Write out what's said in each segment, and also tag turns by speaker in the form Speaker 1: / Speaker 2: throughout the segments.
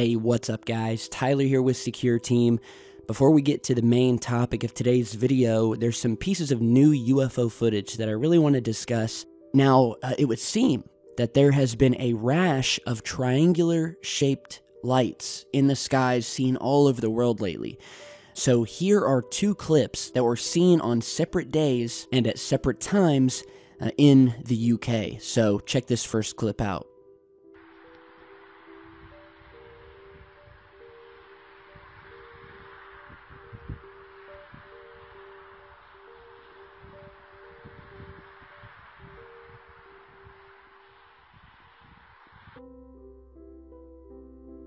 Speaker 1: Hey, what's up guys? Tyler here with Secure Team. Before we get to the main topic of today's video, there's some pieces of new UFO footage that I really want to discuss. Now, it would seem that there has been a rash of triangular-shaped lights in the skies seen all over the world lately. So here are two clips that were seen on separate days and at separate times in the UK. So check this first clip out.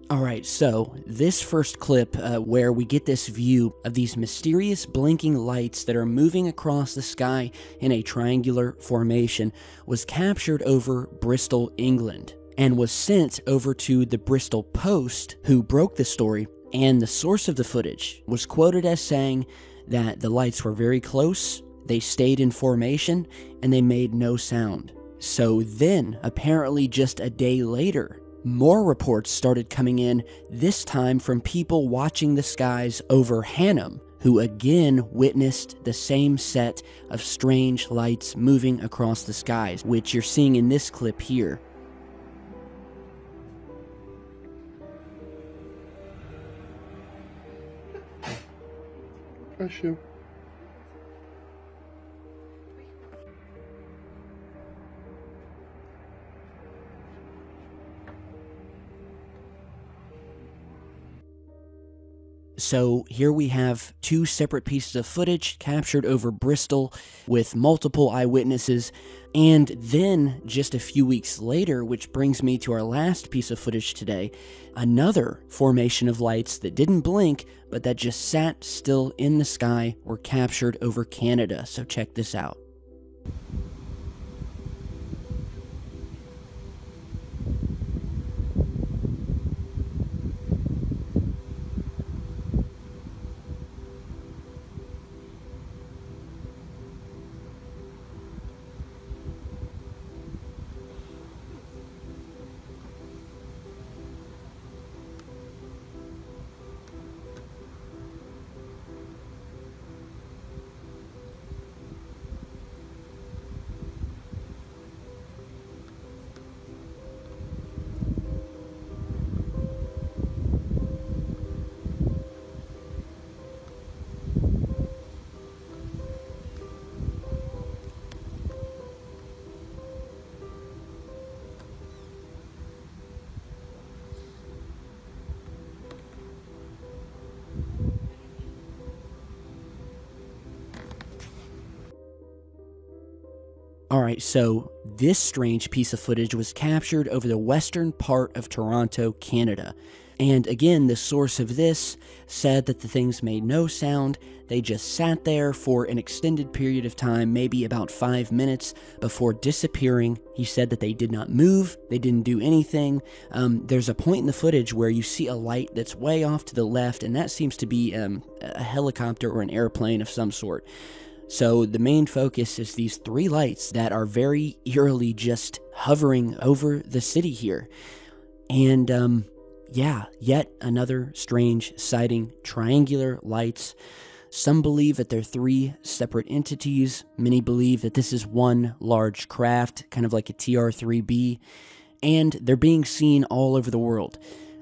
Speaker 1: Alright, so this first clip where we get this view of these mysterious blinking lights that are moving across the sky in a triangular formation was captured over Bristol, England, and was sent over to the Bristol Post, who broke the story, and the source of the footage was quoted as saying that the lights were very close, they stayed in formation, and they made no sound. So then, apparently just a day later, more reports started coming in, this time from people watching the skies over Hannum, who again witnessed the same set of strange lights moving across the skies, which you're seeing in this clip here.
Speaker 2: Bless you.
Speaker 1: So here we have two separate pieces of footage captured over Bristol with multiple eyewitnesses, and then just a few weeks later, which brings me to our last piece of footage today, another formation of lights that didn't blink but that just sat still in the sky were captured over Canada. So check this out. Alright, so this strange piece of footage was captured over the western part of Toronto, Canada. And again, the source of this said that the things made no sound, they just sat there for an extended period of time, maybe about 5 minutes, before disappearing. He said that they did not move, they didn't do anything. There's a point in the footage where you see a light that's way off to the left, and that seems to be a helicopter or an airplane of some sort. So the main focus is these three lights that are very eerily just hovering over the city here. And yeah, yet another strange sighting, triangular lights. Some believe that they're three separate entities. Many believe that this is one large craft, kind of like a TR-3B, and they're being seen all over the world.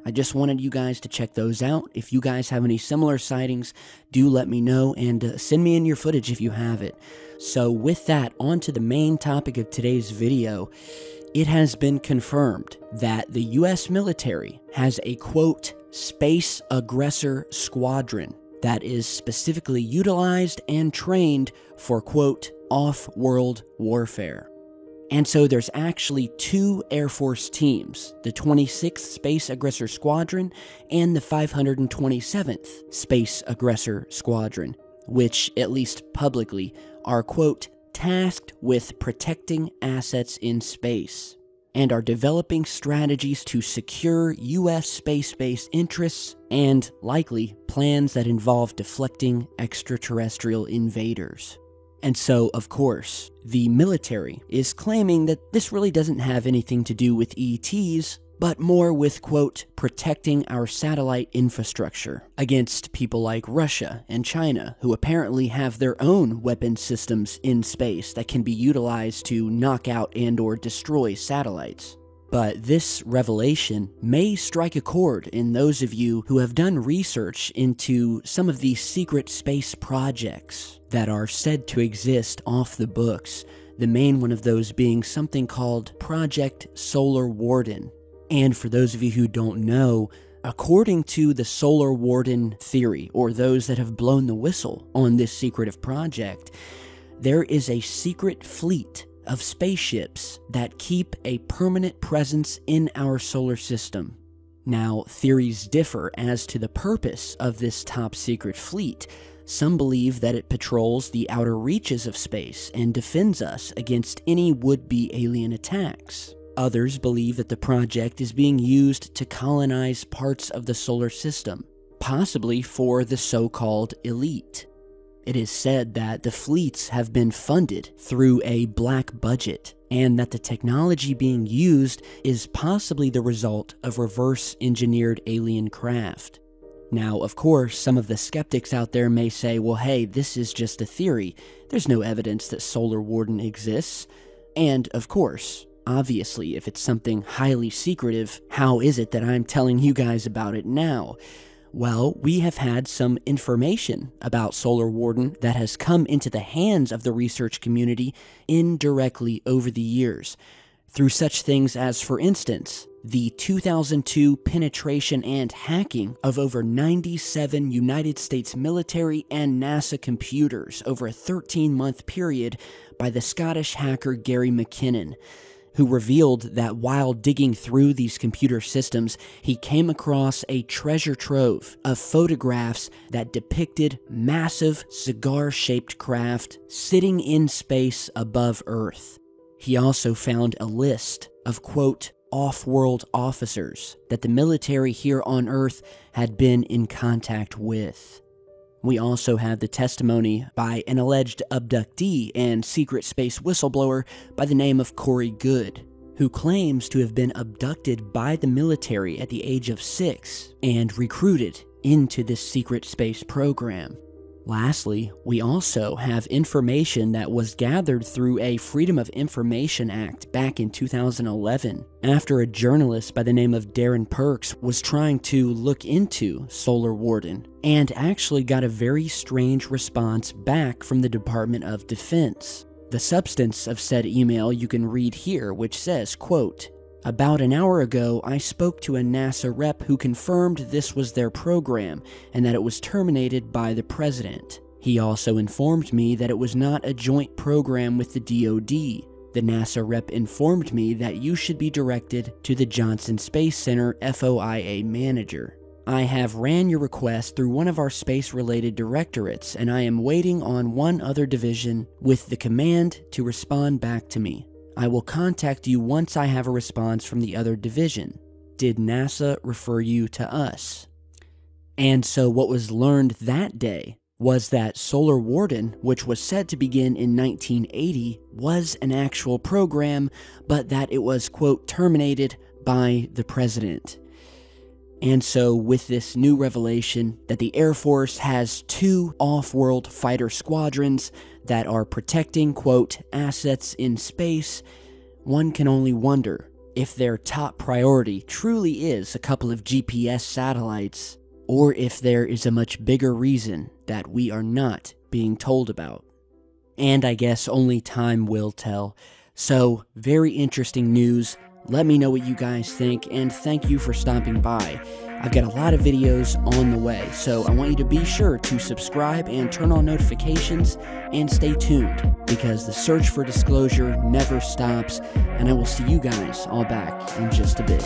Speaker 1: I just wanted you guys to check those out. If you guys have any similar sightings, do let me know, and send me in your footage if you have it. So with that, on to the main topic of today's video. It has been confirmed that the US military has a, quote, space aggressor squadron that is specifically utilized and trained for, quote, off-world warfare. And so there's actually two Air Force teams, the 26th Space Aggressor Squadron and the 527th Space Aggressor Squadron, which, at least publicly, are, quote, tasked with protecting assets in space, and are developing strategies to secure U.S. space-based interests and, likely, plans that involve deflecting extraterrestrial invaders. And so, of course, the military is claiming that this really doesn't have anything to do with ETs, but more with, quote, protecting our satellite infrastructure against people like Russia and China, who apparently have their own weapon systems in space that can be utilized to knock out and/or destroy satellites. But this revelation may strike a chord in those of you who have done research into some of these secret space projects that are said to exist off the books, the main one of those being something called Project Solar Warden. And for those of you who don't know, according to the Solar Warden theory, or those that have blown the whistle on this secretive project, there is a secret fleet of spaceships that keep a permanent presence in our solar system. Now, theories differ as to the purpose of this top secret fleet. Some believe that it patrols the outer reaches of space and defends us against any would-be alien attacks. Others believe that the project is being used to colonize parts of the solar system, possibly for the so-called elite. It is said that the fleets have been funded through a black budget, and that the technology being used is possibly the result of reverse-engineered alien craft. Now, of course, some of the skeptics out there may say, well, hey, this is just a theory. There's no evidence that Solar Warden exists. And, of course, obviously, if it's something highly secretive, how is it that I'm telling you guys about it now? Well, we have had some information about Solar Warden that has come into the hands of the research community indirectly over the years, through such things as, for instance, the 2002 penetration and hacking of over 97 United States military and NASA computers over a 13-month period by the Scottish hacker Gary McKinnon, who revealed that while digging through these computer systems, he came across a treasure trove of photographs that depicted massive cigar-shaped craft sitting in space above Earth. He also found a list of, quote, off-world officers that the military here on Earth had been in contact with. We also have the testimony by an alleged abductee and secret space whistleblower by the name of Corey Good, who claims to have been abducted by the military at the age of 6 and recruited into this secret space program. Lastly, we also have information that was gathered through a Freedom of Information Act back in 2011, after a journalist by the name of Darren Perks was trying to look into Solar Warden, and actually got a very strange response back from the Department of Defense. The substance of said email you can read here, which says, quote, "About an hour ago, I spoke to a NASA rep who confirmed this was their program and that it was terminated by the president. He also informed me that it was not a joint program with the DoD. The NASA rep informed me that you should be directed to the Johnson Space Center FOIA manager. I have ran your request through one of our space-related directorates, and I am waiting on one other division with the command to respond back to me. I will contact you once I have a response from the other division. Did NASA refer you to us?" And so what was learned that day was that Solar Warden, which was said to begin in 1980, was an actual program, but that it was, quote, terminated by the president. And so with this new revelation that the Air Force has 2 off-world fighter squadrons that are protecting, quote, assets in space, one can only wonder if their top priority truly is a couple of GPS satellites, or if there is a much bigger reason that we are not being told about. And I guess only time will tell. So, very interesting news. Let me know what you guys think, and thank you for stopping by. I've got a lot of videos on the way, so I want you to be sure to subscribe and turn on notifications and stay tuned, because the search for disclosure never stops, and I will see you guys all back in just a bit.